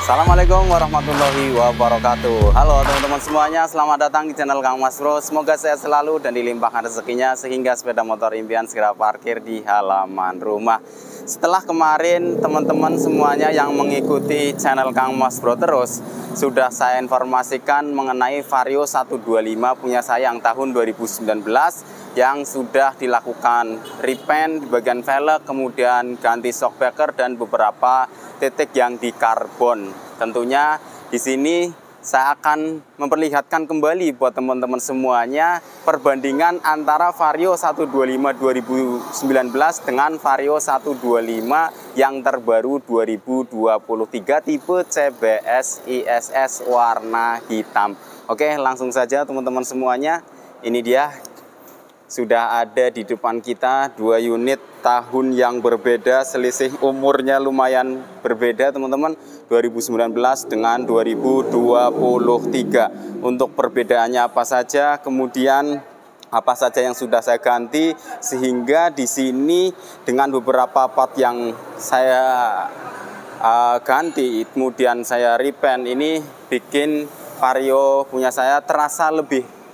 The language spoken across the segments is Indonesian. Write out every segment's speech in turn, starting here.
Assalamualaikum warahmatullahi wabarakatuh. Halo teman-teman semuanya, selamat datang di channel Kang Mas Bro. Semoga sehat selalu dan dilimpahkan rezekinya sehingga sepeda motor impian segera parkir di halaman rumah. Setelah kemarin teman-teman semuanya yang mengikuti channel Kang Mas Bro terus, sudah saya informasikan mengenai Vario 125 punya saya yang tahun 2019 yang sudah dilakukan repaint di bagian velg, kemudian ganti shockbreaker dan beberapa titik yang di karbon. Tentunya di sini saya akan memperlihatkan kembali buat teman-teman semuanya perbandingan antara Vario 125 2019 dengan Vario 125 yang terbaru 2023 tipe CBS ISS warna hitam. Oke, langsung saja teman-teman semuanya. Ini dia. Sudah ada di depan kita dua unit tahun yang berbeda, selisih umurnya lumayan berbeda teman-teman, 2019 dengan 2023. Untuk perbedaannya apa saja, kemudian apa saja yang sudah saya ganti, sehingga di sini dengan beberapa part yang saya ganti, kemudian saya repaint, ini bikin Vario punya saya terasa lebih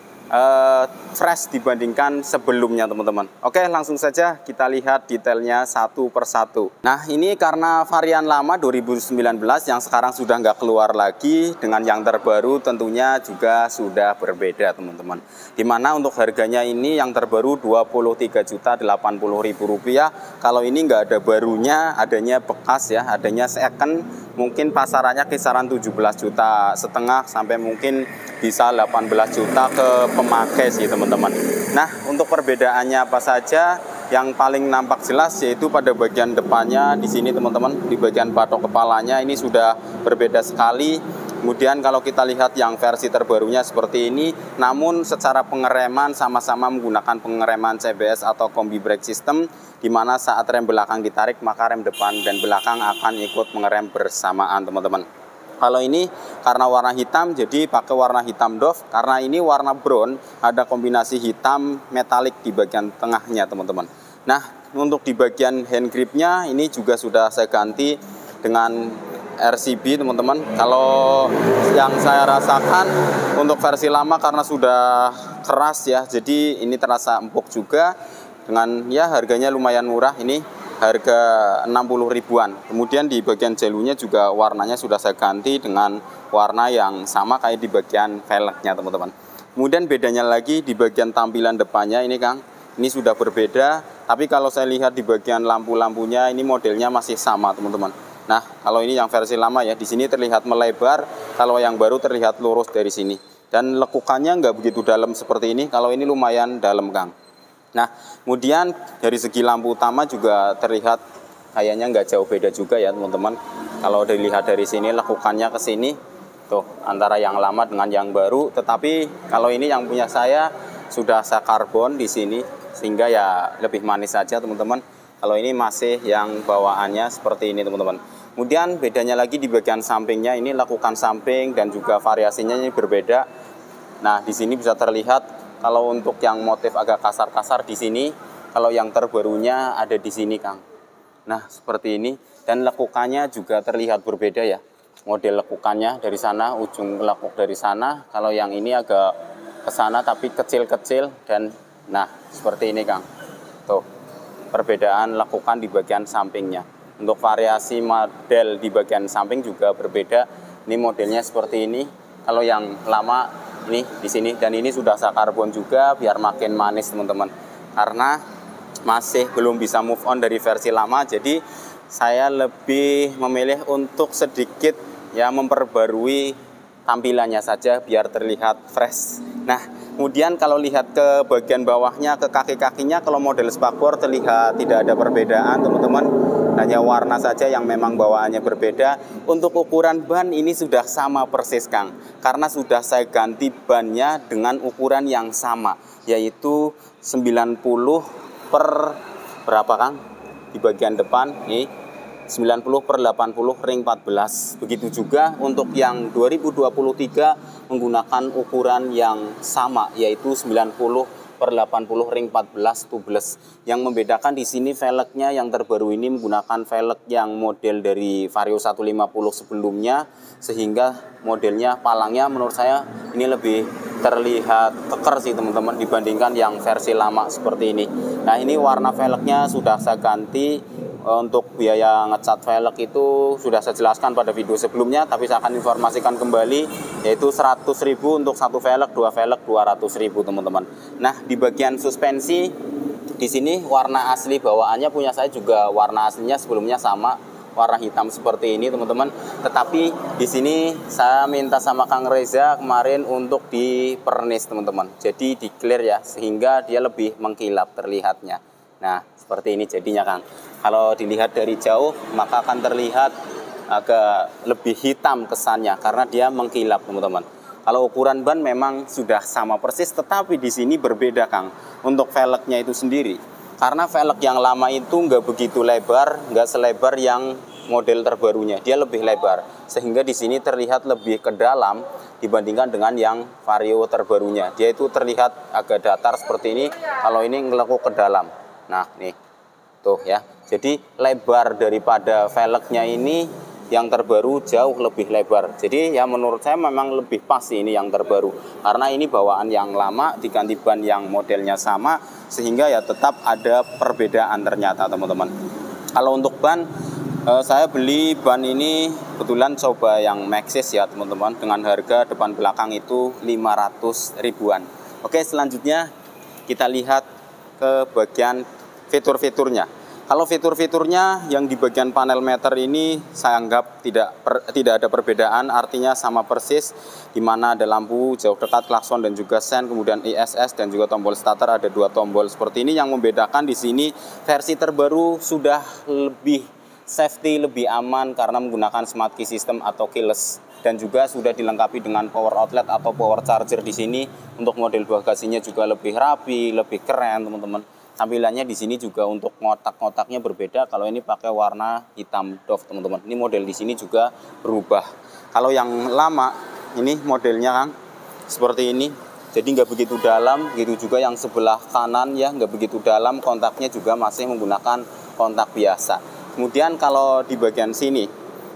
fresh dibandingkan sebelumnya teman-teman. Oke, langsung saja kita lihat detailnya satu persatu. Nah, ini karena varian lama 2019 yang sekarang sudah nggak keluar lagi, dengan yang terbaru tentunya juga sudah berbeda teman-teman. Dimana untuk harganya ini yang terbaru Rp23.080.000. Kalau ini nggak ada barunya, adanya bekas ya, adanya second, mungkin pasarannya kisaran 17,5 juta sampai mungkin bisa 18 juta ke pemakai sih teman-teman. Nah, untuk perbedaannya apa saja, yang paling nampak jelas yaitu pada bagian depannya di sini teman-teman, di bagian batok kepalanya ini sudah berbeda sekali. Kemudian kalau kita lihat yang versi terbarunya seperti ini, namun secara pengereman sama-sama menggunakan pengereman CBS atau combi brake system, di mana saat rem belakang ditarik maka rem depan dan belakang akan ikut mengerem bersamaan teman-teman. Kalau ini karena warna hitam jadi pakai warna hitam doff, karena ini warna brown ada kombinasi hitam metalik di bagian tengahnya teman-teman. Nah, untuk di bagian hand gripnya ini juga sudah saya ganti dengan RCB teman-teman. Kalau yang saya rasakan untuk versi lama karena sudah keras ya, jadi ini terasa empuk juga, dengan ya harganya lumayan murah, ini harga 60 ribuan. Kemudian di bagian jelunya juga warnanya sudah saya ganti dengan warna yang sama kayak di bagian velgnya teman-teman. Kemudian bedanya lagi di bagian tampilan depannya ini Kang, ini sudah berbeda. Tapi kalau saya lihat di bagian lampu-lampunya ini modelnya masih sama teman-teman. Nah, kalau ini yang versi lama ya, di sini terlihat melebar, kalau yang baru terlihat lurus dari sini. Dan lekukannya nggak begitu dalam seperti ini, kalau ini lumayan dalam Kang. Nah, kemudian dari segi lampu utama juga terlihat kayaknya nggak jauh beda juga ya teman-teman. Kalau dilihat dari sini lekukannya ke sini, tuh antara yang lama dengan yang baru. Tetapi kalau ini yang punya saya sudah saya karbon di sini, sehingga ya lebih manis saja teman-teman. Kalau ini masih yang bawaannya seperti ini teman-teman. Kemudian bedanya lagi di bagian sampingnya, ini lekukan samping dan juga variasinya ini berbeda. Nah, di sini bisa terlihat. Kalau untuk yang motif agak kasar-kasar di sini, kalau yang terbarunya ada di sini Kang. Nah, seperti ini, dan lekukannya juga terlihat berbeda ya. Model lekukannya dari sana, ujung lekuk dari sana. Kalau yang ini agak ke sana tapi kecil-kecil, dan nah seperti ini Kang. Tuh, perbedaan lekukan di bagian sampingnya. Untuk variasi model di bagian samping juga berbeda. Ini modelnya seperti ini. Kalau yang lama ini di sini, dan ini sudah saya karbon juga biar makin manis teman-teman, karena masih belum bisa move on dari versi lama, jadi saya lebih memilih untuk sedikit ya memperbarui tampilannya saja biar terlihat fresh. Nah, kemudian kalau lihat ke bagian bawahnya, ke kaki-kakinya, kalau model spakbor terlihat tidak ada perbedaan teman-teman, hanya warna saja yang memang bawaannya berbeda. Untuk ukuran ban ini sudah sama persis Kang, karena sudah saya ganti bannya dengan ukuran yang sama, yaitu 90 per berapa Kang? Di bagian depan nih 90 per 80 ring 14. Begitu juga untuk yang 2023 menggunakan ukuran yang sama, yaitu 90 14/80 ring 14 tubeless. Yang membedakan di sini velgnya yang terbaru ini menggunakan velg yang model dari Vario 150 sebelumnya, sehingga modelnya palangnya menurut saya ini lebih terlihat keker sih teman-teman dibandingkan yang versi lama seperti ini. Nah, ini warna velgnya sudah saya ganti. Untuk biaya ngecat velg itu sudah saya jelaskan pada video sebelumnya, tapi saya akan informasikan kembali, yaitu 100.000 untuk satu velg, dua velg 200.000 teman-teman. Nah, di bagian suspensi di sini warna asli bawaannya punya saya juga warna aslinya sebelumnya sama, warna hitam seperti ini teman-teman. Tetapi di sini saya minta sama Kang Reza kemarin untuk di pernis teman-teman. Jadi di clear ya, sehingga dia lebih mengkilap terlihatnya. Nah, seperti ini jadinya Kang. Kalau dilihat dari jauh maka akan terlihat agak lebih hitam kesannya karena dia mengkilap teman-teman. Kalau ukuran ban memang sudah sama persis, tetapi di sini berbeda Kang untuk velgnya itu sendiri. Karena velg yang lama itu nggak begitu lebar, nggak selebar yang model terbarunya, dia lebih lebar. Sehingga di sini terlihat lebih ke dalam dibandingkan dengan yang Vario terbarunya. Dia itu terlihat agak datar seperti ini, kalau ini ngelekuk ke dalam. Nah, nih, tuh ya. Jadi lebar daripada velgnya ini yang terbaru jauh lebih lebar. Jadi ya menurut saya memang lebih pas ini yang terbaru. Karena ini bawaan yang lama diganti ban yang modelnya sama, sehingga ya tetap ada perbedaan ternyata teman-teman. Kalau untuk ban, saya beli ban ini kebetulan coba yang Maxxis ya teman-teman, dengan harga depan belakang itu 500 ribuan. Oke, selanjutnya kita lihat ke bagian fitur-fiturnya. Kalau fitur-fiturnya yang di bagian panel meter ini saya anggap tidak ada perbedaan, artinya sama persis, di mana ada lampu jauh dekat, klakson dan juga sen, kemudian ISS dan juga tombol starter, ada 2 tombol seperti ini. Yang membedakan di sini versi terbaru sudah lebih safety, lebih aman karena menggunakan smart key system atau keyless, dan juga sudah dilengkapi dengan power outlet atau power charger di sini. Untuk model bagasinya juga lebih rapi, lebih keren teman-teman. Tampilannya di sini juga untuk ngotak-ngotaknya berbeda. Kalau ini pakai warna hitam doff teman-teman. Ini model di sini juga berubah. Kalau yang lama ini modelnya Kang seperti ini. Jadi nggak begitu dalam. Gitu juga yang sebelah kanan ya nggak begitu dalam. Kontaknya juga masih menggunakan kontak biasa. Kemudian kalau di bagian sini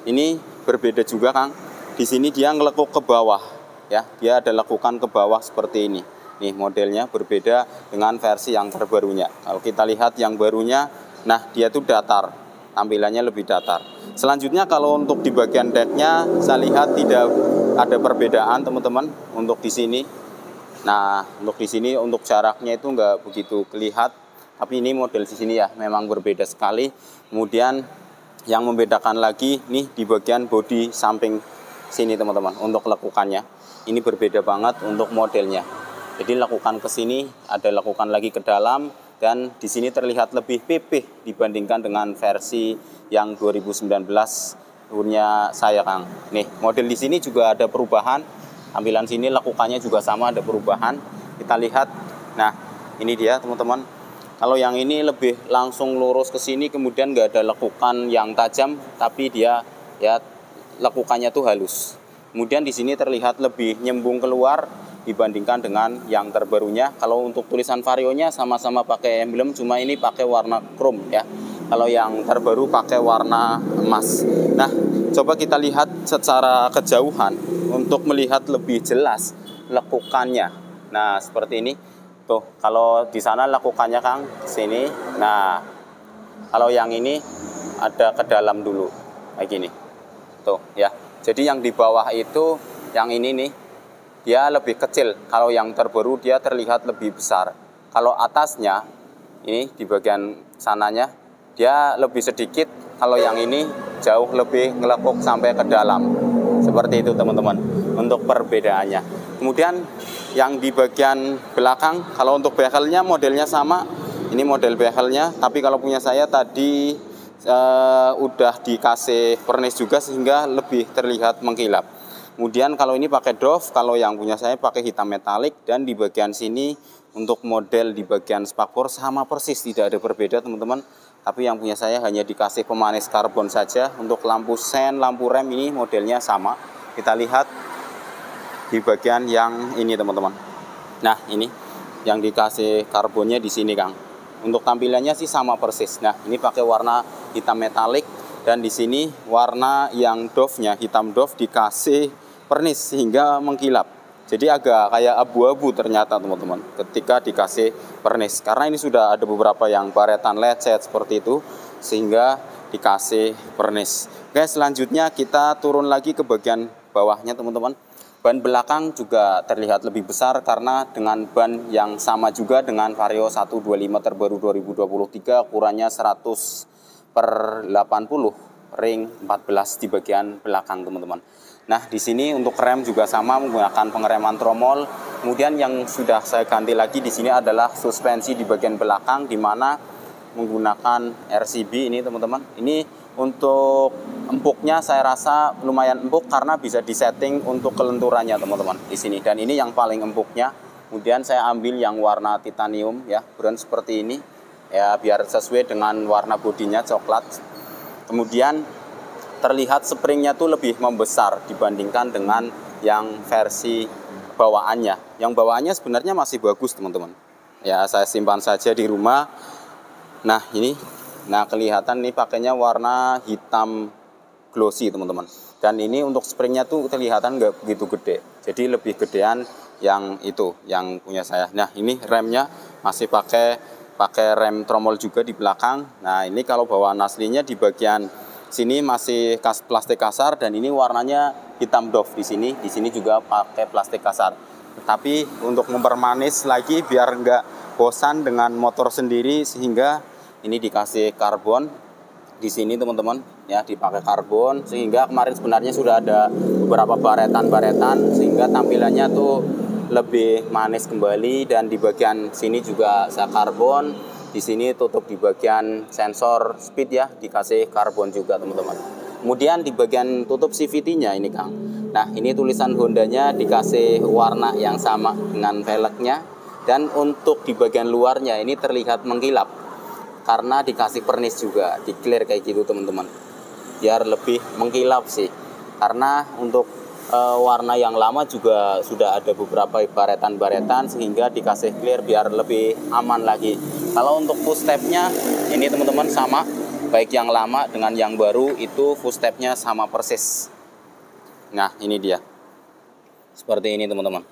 ini berbeda juga Kang. Di sini dia ngelekuk ke bawah ya. Dia ada lekukan ke bawah seperti ini. Nih modelnya berbeda dengan versi yang terbarunya. Kalau kita lihat yang barunya, nah dia tuh datar, tampilannya lebih datar. Selanjutnya kalau untuk di bagian decknya, saya lihat tidak ada perbedaan teman-teman untuk di sini. Nah untuk di sini untuk jaraknya itu nggak begitu kelihatan, tapi ini model di sini ya memang berbeda sekali. Kemudian yang membedakan lagi nih di bagian bodi samping sini teman-teman, untuk lekukannya ini berbeda banget untuk modelnya. Jadi lekukan ke sini, ada lekukan lagi ke dalam, dan di sini terlihat lebih pipih dibandingkan dengan versi yang 2019 punya saya Kang. Nih, model di sini juga ada perubahan. Tampilan sini lekukannya juga sama, ada perubahan. Kita lihat. Nah, ini dia teman-teman. Kalau yang ini lebih langsung lurus ke sini, kemudian nggak ada lekukan yang tajam, tapi dia ya lekukannya tuh halus. Kemudian di sini terlihat lebih nyembung keluar dibandingkan dengan yang terbarunya. Kalau untuk tulisan Varionya sama-sama pakai emblem, cuma ini pakai warna chrome ya. Kalau yang terbaru pakai warna emas. Nah, coba kita lihat secara kejauhan untuk melihat lebih jelas lekukannya. Nah, seperti ini. Tuh, kalau di sana lekukannya Kang sini. Nah, kalau yang ini ada ke dalam dulu kayak gini. Tuh ya. Jadi yang di bawah itu, yang ini nih, dia lebih kecil. Kalau yang terbaru dia terlihat lebih besar. Kalau atasnya ini di bagian sananya dia lebih sedikit. Kalau yang ini jauh lebih ngelekuk sampai ke dalam. Seperti itu teman-teman untuk perbedaannya. Kemudian yang di bagian belakang, kalau untuk bezelnya modelnya sama. Ini model bezelnya, tapi kalau punya saya tadi udah dikasih pernis juga sehingga lebih terlihat mengkilap. Kemudian kalau ini pakai doff, kalau yang punya saya pakai hitam metalik, dan di bagian sini untuk model di bagian spakbor sama persis, tidak ada berbeda teman-teman. Tapi yang punya saya hanya dikasih pemanis karbon saja. Untuk lampu sen, lampu rem ini modelnya sama. Kita lihat di bagian yang ini teman-teman. Nah ini yang dikasih karbonnya di sini, Kang. Untuk tampilannya sih sama persis. Nah, ini pakai warna hitam metalik dan di sini warna yang doff-nya hitam doff dikasih pernis sehingga mengkilap. Jadi agak kayak abu-abu ternyata teman-teman ketika dikasih pernis. Karena ini sudah ada beberapa yang baretan lecet seperti itu sehingga dikasih pernis. Oke, selanjutnya kita turun lagi ke bagian bawahnya teman-teman. Ban belakang juga terlihat lebih besar karena dengan ban yang sama juga dengan Vario 125 terbaru 2023 ukurannya 100/80 ring 14 di bagian belakang teman-teman. Nah, di sini untuk rem juga sama menggunakan pengereman tromol. Kemudian yang sudah saya ganti lagi di sini adalah suspensi di bagian belakang di mana menggunakan RCB ini teman-teman. Ini untuk empuknya saya rasa lumayan empuk karena bisa disetting untuk kelenturannya teman-teman di sini. Dan ini yang paling empuknya. Kemudian saya ambil yang warna titanium ya, brand seperti ini ya biar sesuai dengan warna bodinya coklat. Kemudian terlihat springnya tuh lebih membesar dibandingkan dengan yang versi bawaannya. Yang bawaannya sebenarnya masih bagus teman-teman. Ya saya simpan saja di rumah. Nah ini. Nah kelihatan nih pakainya warna hitam glossy teman-teman. Dan ini untuk springnya tuh kelihatan nggak begitu gede. Jadi lebih gedean yang itu, yang punya saya. Nah ini remnya masih pakai rem tromol juga di belakang. Nah ini kalau bawaan aslinya di bagian sini masih plastik kasar dan ini warnanya hitam doff di sini. Di sini juga pakai plastik kasar. Tapi untuk mempermanis lagi biar nggak bosan dengan motor sendiri sehingga ini dikasih karbon di sini teman-teman ya, dipakai karbon sehingga kemarin sebenarnya sudah ada beberapa baretan sehingga tampilannya tuh lebih manis kembali. Dan di bagian sini juga saya karbon, di sini tutup di bagian sensor speed ya dikasih karbon juga teman-teman. Kemudian di bagian tutup CVT-nya ini Kang. Nah ini tulisan Hondanya dikasih warna yang sama dengan velgnya dan untuk di bagian luarnya ini terlihat mengkilap karena dikasih pernis juga, di clear kayak gitu teman-teman, biar lebih mengkilap sih. Karena untuk warna yang lama juga sudah ada beberapa baretan sehingga dikasih clear biar lebih aman lagi. Kalau untuk footstepnya ini teman-teman sama, baik yang lama dengan yang baru itu footstepnya sama persis. Nah ini dia, seperti ini teman-teman.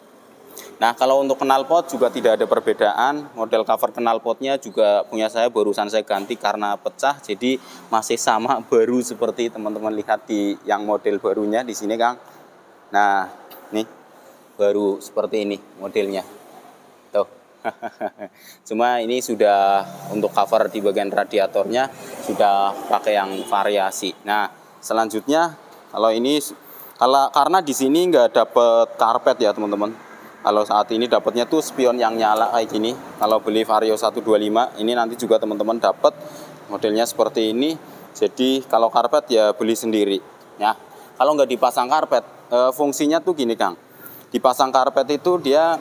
Nah kalau untuk knalpot juga tidak ada perbedaan. Model cover knalpotnya juga punya saya barusan saya ganti karena pecah, jadi masih sama baru seperti teman-teman lihat di yang model barunya di sini Kang. Nah nih baru seperti ini modelnya tuh. Cuma ini sudah untuk cover di bagian radiatornya sudah pakai yang variasi. Nah selanjutnya kalau ini karena di sini nggak dapet karpet ya teman-teman. Kalau saat ini dapatnya tuh spion yang nyala kayak gini. Kalau beli Vario 125 ini nanti juga teman-teman dapat modelnya seperti ini. Jadi kalau karpet ya beli sendiri. Ya, kalau nggak dipasang karpet, fungsinya tuh gini Kang. Dipasang karpet itu dia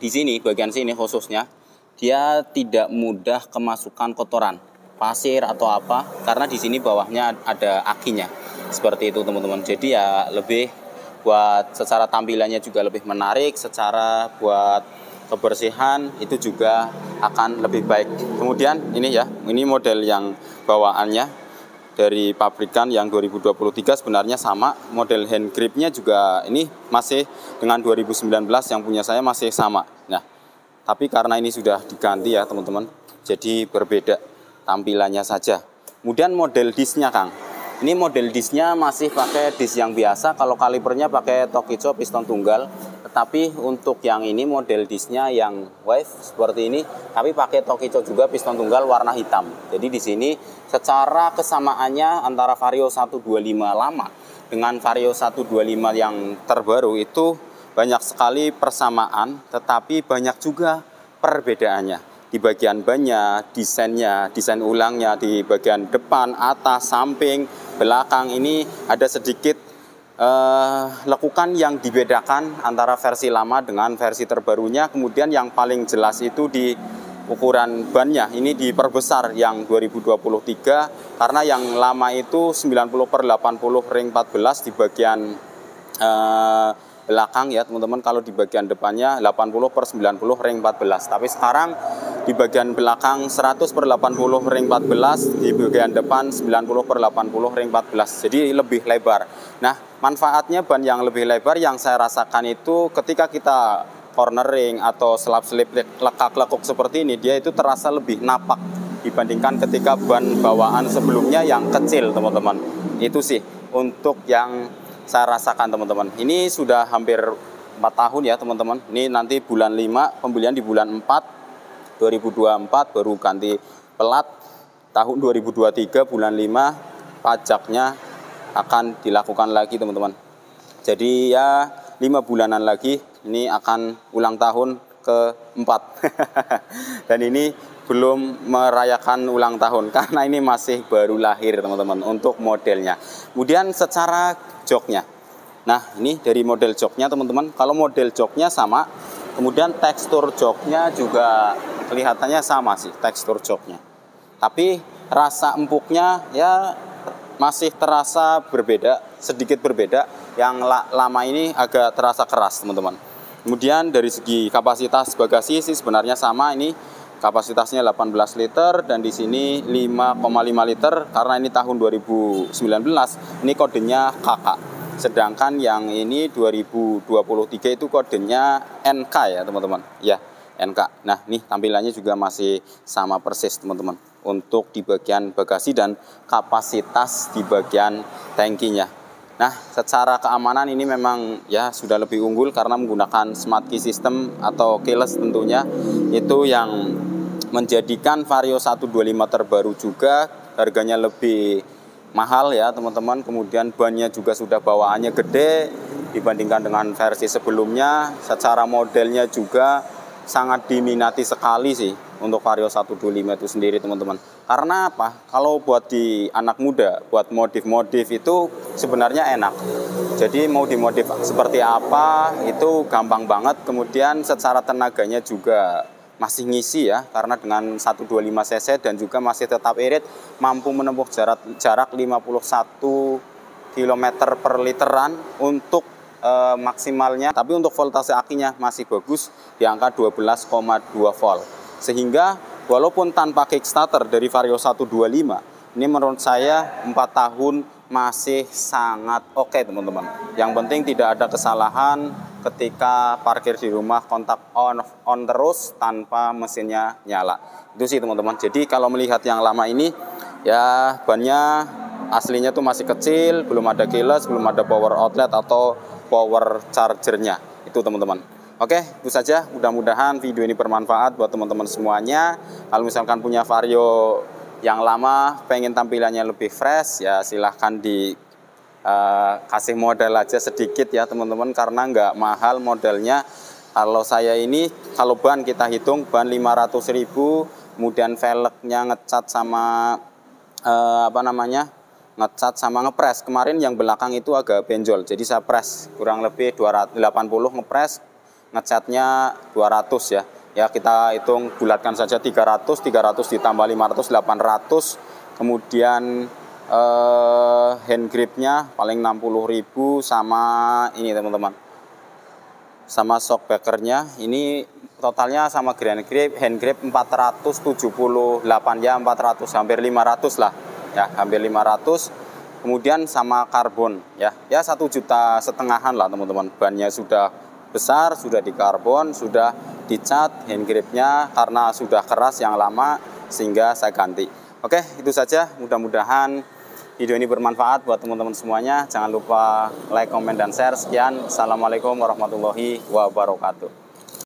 di sini bagian sini khususnya dia tidak mudah kemasukan kotoran, pasir atau apa. Karena di sini bawahnya ada akinya. Seperti itu teman-teman. Jadi ya lebih buat secara tampilannya juga lebih menarik, secara buat kebersihan itu juga akan lebih baik. Kemudian ini ya, ini model yang bawaannya dari pabrikan yang 2023 sebenarnya sama. Model hand gripnya juga ini masih dengan 2019 yang punya saya masih sama. Nah, tapi karena ini sudah diganti ya teman-teman, jadi berbeda tampilannya saja. Kemudian model disnya Kang. Ini model disnya masih pakai dis yang biasa, kalau kalipernya pakai Tokico piston tunggal. Tetapi untuk yang ini model disnya yang wave seperti ini, tapi pakai Tokico juga piston tunggal warna hitam. Jadi di sini secara kesamaannya antara Vario 125 lama dengan Vario 125 yang terbaru itu banyak sekali persamaan, tetapi banyak juga perbedaannya. Di bagian bannya, desain ulangnya di bagian depan, atas, samping, belakang ini ada sedikit lekukan yang dibedakan antara versi lama dengan versi terbarunya. Kemudian yang paling jelas itu di ukuran bannya, ini diperbesar yang 2023 karena yang lama itu 90/80 ring 14 di bagian belakang ya teman-teman, kalau di bagian depannya 80/90 ring 14. Tapi sekarang di bagian belakang 100/80 ring 14, di bagian depan 90/80 ring 14. Jadi lebih lebar. Nah, manfaatnya ban yang lebih lebar yang saya rasakan itu ketika kita cornering atau selap-selip lekak-lekuk seperti ini, dia itu terasa lebih napak dibandingkan ketika ban bawaan sebelumnya yang kecil teman-teman. Itu sih untuk yang saya rasakan teman-teman. Ini sudah hampir 4 tahun ya teman-teman. Ini nanti bulan 5, pembelian di bulan 4 2024 baru ganti pelat. Tahun 2023 bulan 5 pajaknya akan dilakukan lagi teman-teman. Jadi ya 5 bulanan lagi ini akan ulang tahun ke-4. Dan ini belum merayakan ulang tahun karena ini masih baru lahir teman-teman untuk modelnya. Kemudian secara joknya, nah ini dari model joknya teman-teman. Kalau model joknya sama, kemudian tekstur joknya juga kelihatannya sama sih tekstur joknya, tapi rasa empuknya ya masih terasa berbeda, sedikit berbeda. Yang lama ini agak terasa keras teman-teman. Kemudian dari segi kapasitas bagasi sih sebenarnya sama, ini kapasitasnya 18 liter dan di sini 5,5 liter karena ini tahun 2019, ini kodenya KK. Sedangkan yang ini 2023 itu kodenya NK ya teman-teman. Ya, NK. Nah, nih tampilannya juga masih sama persis teman-teman. Untuk di bagian bagasi dan kapasitas di bagian tangkinya. Nah, secara keamanan ini memang ya sudah lebih unggul karena menggunakan smart key system atau keyless tentunya. Itu yang menjadikan Vario 125 terbaru juga harganya lebih mahal ya teman-teman. Kemudian bannya juga sudah bawaannya gede dibandingkan dengan versi sebelumnya. Secara modelnya juga sangat diminati sekali sih untuk Vario 125 itu sendiri teman-teman. Karena apa? Kalau buat di anak muda, buat modif-modif itu sebenarnya enak. Jadi mau dimodif seperti apa itu gampang banget. Kemudian secara tenaganya juga masih ngisi ya, karena dengan 125 cc dan juga masih tetap irit, mampu menempuh jarak 51 km per literan untuk maksimalnya. Tapi untuk voltase akinya masih bagus di angka 12,2 volt. Sehingga walaupun tanpa kickstarter dari Vario 125, ini menurut saya 4 tahun masih sangat oke teman-teman. Yang penting tidak ada kesalahan ketika parkir di rumah, kontak on terus tanpa mesinnya nyala. Itu sih teman-teman. Jadi kalau melihat yang lama ini ya bannya aslinya tuh masih kecil, belum ada keyless, belum ada power outlet atau power chargernya. Itu teman-teman. Oke, itu saja. Mudah-mudahan video ini bermanfaat buat teman-teman semuanya. Kalau misalkan punya Vario yang lama, pengen tampilannya lebih fresh, ya silahkan kasih modal aja sedikit ya teman-teman, karena nggak mahal modelnya. Kalau saya ini, kalau ban kita hitung ban 500.000, kemudian velgnya ngecat sama ngecat sama ngepres. Kemarin yang belakang itu agak benjol, jadi saya press kurang lebih 280 ngepres, ngecatnya 200 ya. Ya kita hitung bulatkan saja 300 ditambah 500 800. Kemudian hand gripnya paling 60.000 sama ini teman-teman. Sama shock backernya ini totalnya sama hand grip 478 ya, 400 hampir 500 lah. Ya, hampir 500. Kemudian sama karbon ya 1,5 juta lah teman-teman. Bannya sudah besar, sudah di karbon, sudah dicat, hand gripnya karena sudah keras yang lama sehingga saya ganti. Oke, itu saja. Mudah-mudahan video ini bermanfaat buat teman-teman semuanya. Jangan lupa like, komen, dan share. Sekian. Assalamualaikum warahmatullahi wabarakatuh.